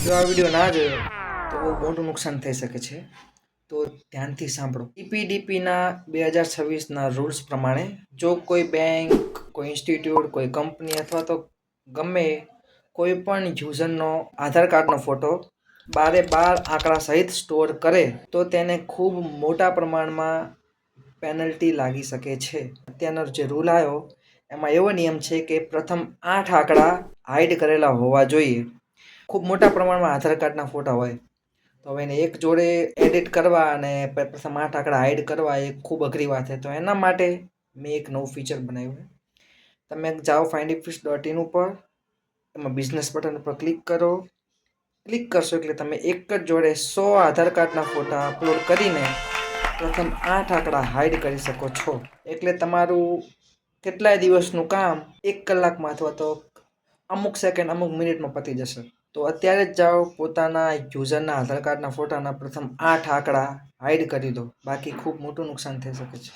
જો આ વિડીયો ના જોયો તો બહુ મોટું નુકસાન થઈ શકે છે, તો ધ્યાનથી સાંભળો. ઈપીડીપીના 2026ના રૂલ્સ પ્રમાણે જો કોઈ બેંક, કોઈ ઇન્સ્ટિટ્યૂટ, કોઈ કંપની અથવા તો ગમે કોઈ પણ યુઝરનો આધાર કાર્ડનો ફોટો 12 આંકડા સહિત સ્ટોર કરે તો તેને ખૂબ મોટા પ્રમાણમાં પેનલ્ટી લાગી શકે છે. અત્યારનો જે રૂલ આવ્યો એમાં એવો નિયમ છે કે પ્રથમ 8 આંકડા હાઇડ કરેલા હોવા જોઈએ. ખૂબ મોટા પ્રમાણમાં આધાર કાર્ડના ફોટા હોય તો હવે એને એક જોડે એડિટ કરવા અને પ્રથમ 8 આંકડા હાઇડ કરવા એ ખૂબ અઘરી વાત છે. તો એના માટે મેં એક નવું ફીચર બનાવ્યું છે. તમે જાઓ findifish.in ઉપર, એમાં બિઝનેસ બટન ઉપર ક્લિક કરો. ક્લિક કરશો એટલે તમે એક જ જોડે 100 આધાર કાર્ડના ફોટા અપલોડ કરીને પ્રથમ 8 આંકડા હાઇડ કરી શકો છો. એટલે તમારું કેટલાય દિવસનું કામ 1 કલાકમાં અથવા તો અમુક સેકન્ડ, અમુક મિનિટમાં પતી જશે. તો અત્યારે જ જાઓ, પોતાના યુઝરના આધાર કાર્ડના ફોટાના પ્રથમ 8 આંકડા હાઇડ કરી દો, બાકી ખૂબ મોટું નુકસાન થઈ શકે છે.